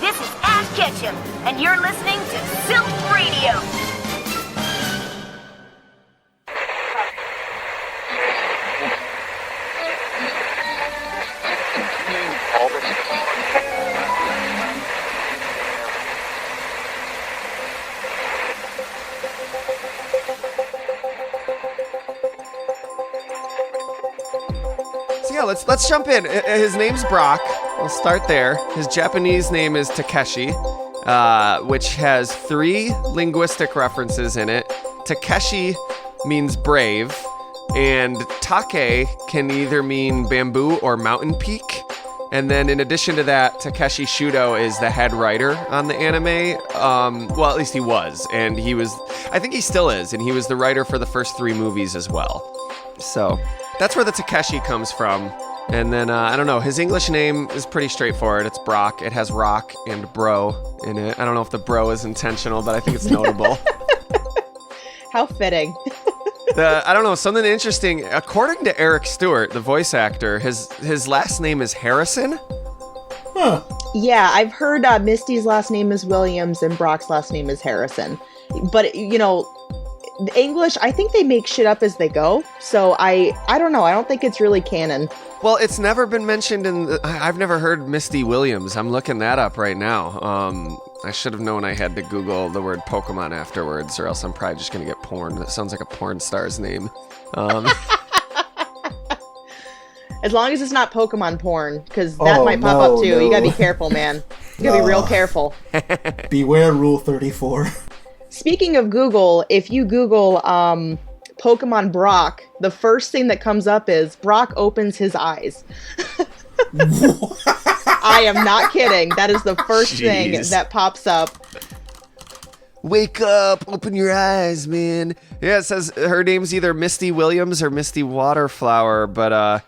This is Ash Ketchum, and you're listening to Silph Radio. Yeah, let's jump in. His name's Brock. We'll start there. His Japanese name is Takeshi, which has 3 linguistic references in it. Takeshi means brave, and take can either mean bamboo or mountain peak. And then in addition to that, Takeshi Shudo is the head writer on the anime. Well, at least he was. And I think he still is, and he was the writer for the first 3 movies as well. So that's where the Takeshi comes from. And then, I don't know, his English name is pretty straightforward. It's Brock. It has rock and bro in it. I don't know if the bro is intentional, but I think it's notable. How fitting. I don't know, something interesting. According to Eric Stewart, the voice actor, his last name is Harrison. Huh. Yeah, I've heard Misty's last name is Williams and Brock's last name is Harrison. But, you know, the English, I think they make shit up as they go. So I don't know. I don't think it's really canon. Well, it's never been mentioned I've never heard Misty Williams. I'm looking that up right now. I should have known I had to Google the word Pokemon afterwards, or else I'm probably just going to get porn. That sounds like a porn star's name. As long as it's not Pokemon porn, because that might pop up too. No. You gotta be careful, man. You gotta be real careful. Beware Rule 34. Speaking of Google, if you Google Pokemon Brock, the first thing that comes up is Brock opens his eyes. I am not kidding. That is the first thing that pops up. Wake up, open your eyes, man. Yeah, it says her name's either Misty Williams or Misty Waterflower, but I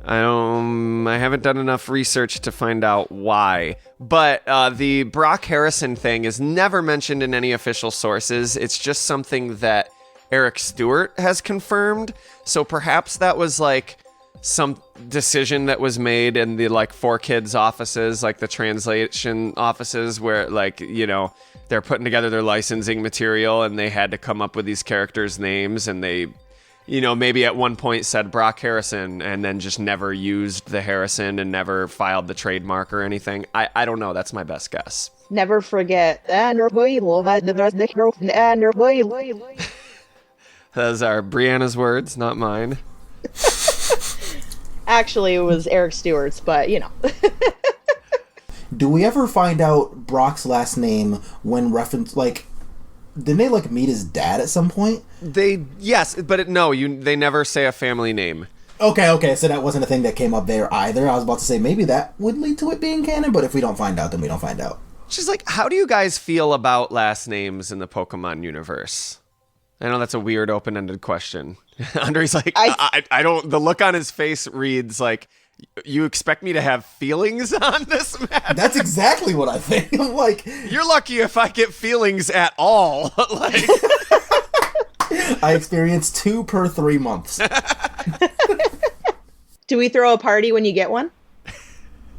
haven't done enough research to find out why. But the Brock Harrison thing is never mentioned in any official sources. It's just something that Eric Stewart has confirmed. So perhaps that was like some decision that was made in the like 4Kids offices, like the translation offices, where like, you know, they're putting together their licensing material and they had to come up with these characters' names, and they, you know, maybe at one point said Brock Harrison and then just never used the Harrison and never filed the trademark or anything. I don't know. That's my best guess. Never forget. Those are Briana's words, not mine. Actually, it was Eric Stewart's, but, you know. Do we ever find out Brock's last name when reference, like, didn't they, like, meet his dad at some point? Yes, but they never say a family name. Okay, so that wasn't a thing that came up there either. I was about to say maybe that would lead to it being canon, but if we don't find out, then we don't find out. She's like, how do you guys feel about last names in the Pokemon universe? I know that's a weird open-ended question. Andre's like, I don't, the look on his face reads like, you expect me to have feelings on this matter? That's exactly what I think. I'm like, you're lucky if I get feelings at all. Like, I experience 2 per 3 months. Do we throw a party when you get one?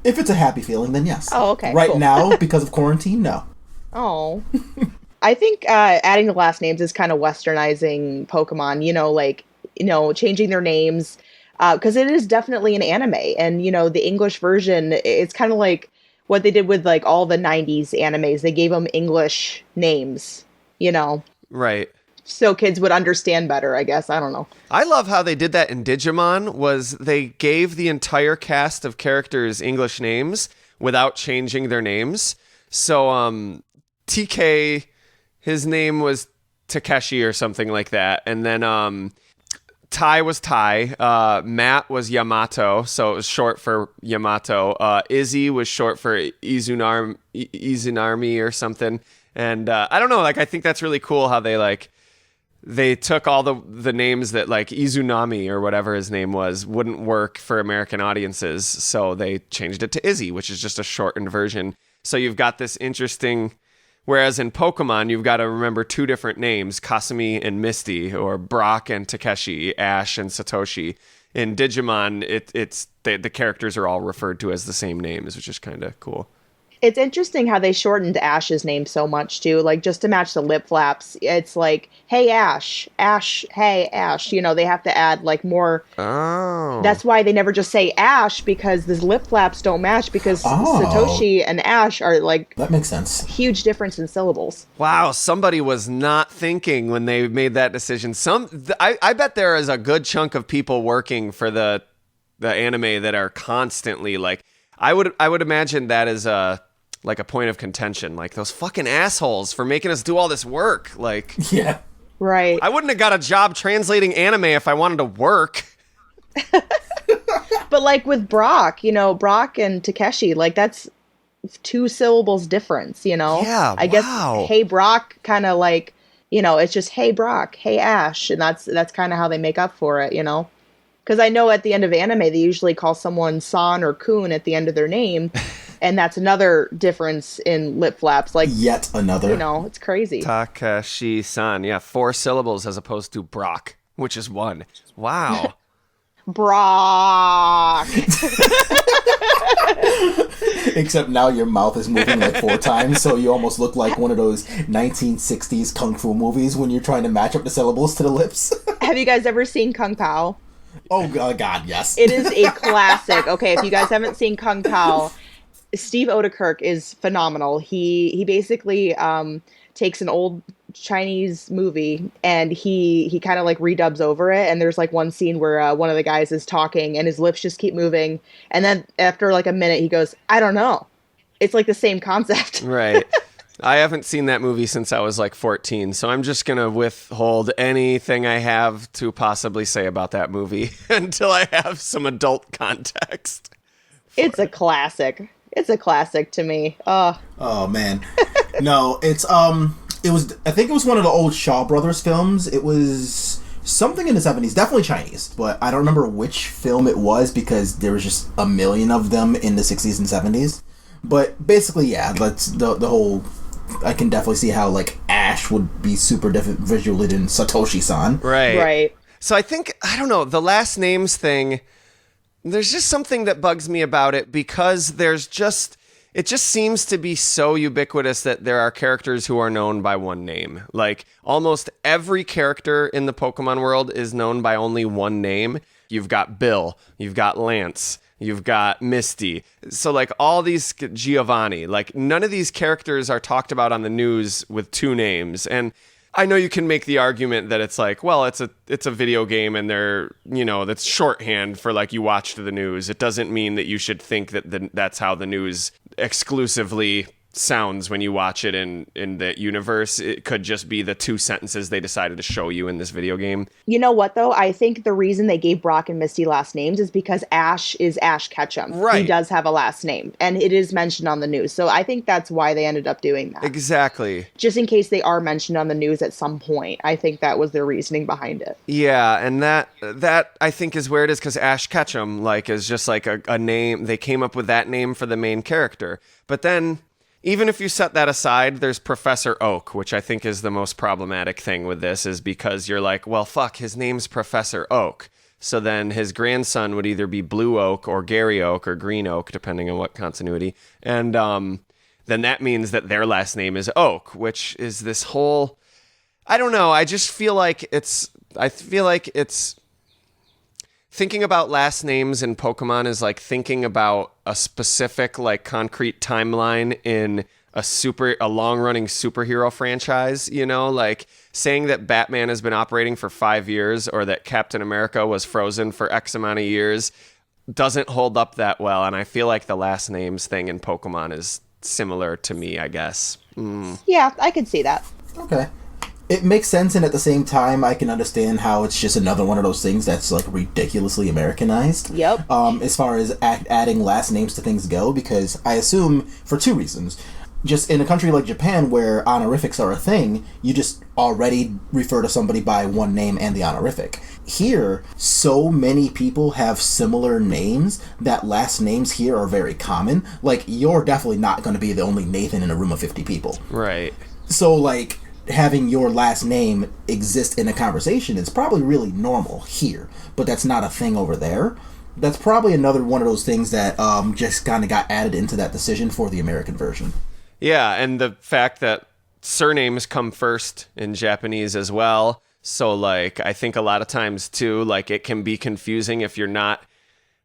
If it's a happy feeling, then yes. Oh, okay. Right cool. now, because of quarantine, no. Oh. I think adding the last names is kind of westernizing Pokemon, you know, like, you know, changing their names. Because it is definitely an anime, and, you know, the English version, it's kind of like what they did with, like, all the 90s animes. They gave them English names, you know? Right. So kids would understand better, I guess. I don't know. I love how they did that in Digimon, was they gave the entire cast of characters English names without changing their names. So, TK, his name was Takeshi or something like that. And then, Tai was Tai, Matt was Yamato, so it was short for Yamato. Izzy was short for Izunarmi or something. And I don't know, like, I think that's really cool how they took all the names that, like, Izunami or whatever his name was wouldn't work for American audiences, so they changed it to Izzy, which is just a shortened version. So you've got this interesting... Whereas in Pokemon, you've got to remember 2 different names, Kasumi and Misty, or Brock and Takeshi, Ash and Satoshi. In Digimon, it's the characters are all referred to as the same names, which is kind of cool. It's interesting how they shortened Ash's name so much too, like just to match the lip flaps. It's like, hey Ash, Ash, hey Ash. You know, they have to add like more. Oh. That's why they never just say Ash, because the lip flaps don't match, because Satoshi and Ash are like, that makes sense. Huge difference in syllables. Wow, somebody was not thinking when they made that decision. I bet there is a good chunk of people working for the anime that are constantly like, I would imagine that is a point of contention. Like, those fucking assholes for making us do all this work. Like, yeah. Right. I wouldn't have got a job translating anime if I wanted to work. But like with Brock, you know, Brock and Takeshi, like that's 2 syllables difference, you know? Yeah, I guess hey Brock kind of like, you know, it's just hey Brock, hey Ash, and that's kind of how they make up for it, you know? Because I know at the end of anime, they usually call someone San or Kun at the end of their name. And that's another difference in lip flaps. Like, yet another. You know, it's crazy. Takeshi-san. Yeah, 4 syllables as opposed to Brock, which is 1. Wow. Brock. Except now your mouth is moving like 4 times, so you almost look like one of those 1960s kung fu movies when you're trying to match up the syllables to the lips. Have you guys ever seen Kung Pao? Oh, God, yes. It is a classic. Okay, if you guys haven't seen Kung Pao, Steve Odekirk is phenomenal. He basically takes an old Chinese movie and he kind of like redubs over it. And there's like one scene where one of the guys is talking and his lips just keep moving. And then after like a minute, he goes, I don't know. It's like the same concept. Right. I haven't seen that movie since I was like 14, so I'm just going to withhold anything I have to possibly say about that movie until I have some adult context. It's a classic. It's a classic to me. Oh man. No, it's I think it was one of the old Shaw Brothers films. It was something in the 70s, definitely Chinese, but I don't remember which film it was because there was just a million of them in the 60s and 70s. But basically, yeah, that's the whole. I can definitely see how like Ash would be super different visually than Satoshi-san. Right. So I think, I don't know, the last names thing, there's just something that bugs me about it because it just seems to be so ubiquitous that there are characters who are known by one name. Like almost every character in the Pokemon world is known by only one name. You've got Bill, you've got Lance, you've got Misty. So like all these Giovanni, like none of these characters are talked about on the news with 2 names. And I know you can make the argument that it's like, well, it's a video game and they're, you know, that's shorthand for like you watched the news. It doesn't mean that you should think that that's how the news exclusively sounds when you watch it in the universe. It could just be the 2 sentences they decided to show you in this video game. You know what, though? I think the reason they gave Brock and Misty last names is because Ash is Ash Ketchum. Right. He does have a last name, and it is mentioned on the news. So I think that's why they ended up doing that. Exactly. Just in case they are mentioned on the news at some point. I think that was their reasoning behind it. Yeah, and that I think is where it is, because Ash Ketchum like is just like a name. They came up with that name for the main character. But then, even if you set that aside, there's Professor Oak, which I think is the most problematic thing with this, is because you're like, well, fuck, his name's Professor Oak. So then his grandson would either be Blue Oak or Gary Oak or Green Oak, depending on what continuity. And then that means that their last name is Oak, which is this whole... I don't know. I just feel like it's... Thinking about last names in Pokemon is like thinking about a specific, like, concrete timeline in a long-running superhero franchise, you know? Like, saying that Batman has been operating for 5 years or that Captain America was frozen for X amount of years doesn't hold up that well, and I feel like the last names thing in Pokemon is similar to me, I guess. Yeah, I could see that. Okay. It makes sense, and at the same time, I can understand how it's just another one of those things that's like ridiculously Americanized. Yep. As far as adding last names to things go, because I assume for 2 reasons. Just in a country like Japan, where honorifics are a thing, you just already refer to somebody by one name and the honorific. Here, so many people have similar names that last names here are very common. Like, you're definitely not going to be the only Nathan in a room of 50 people. Right. So, like, having your last name exist in a conversation is probably really normal here, but that's not a thing over there. That's probably another one of those things that just kind of got added into that decision for the American version. Yeah, and the fact that surnames come first in Japanese as well. So, like, I think a lot of times, too, like, it can be confusing if you're not...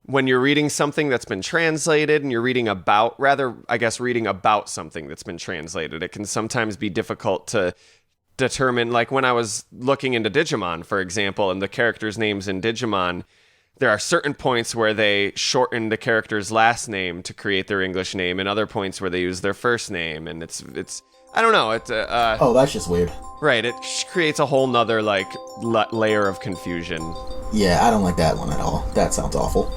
When you're reading something that's been translated and you're reading about... Rather, I guess, reading about something that's been translated, it can sometimes be difficult to determine... Like, when I was looking into Digimon, for example, and the characters' names in Digimon... There are certain points where they shorten the character's last name to create their English name, and other points where they use their first name, and it's I don't know, it's oh, that's just weird. Right, it creates a whole nother like layer of confusion. Yeah, I don't like that one at all. That sounds awful.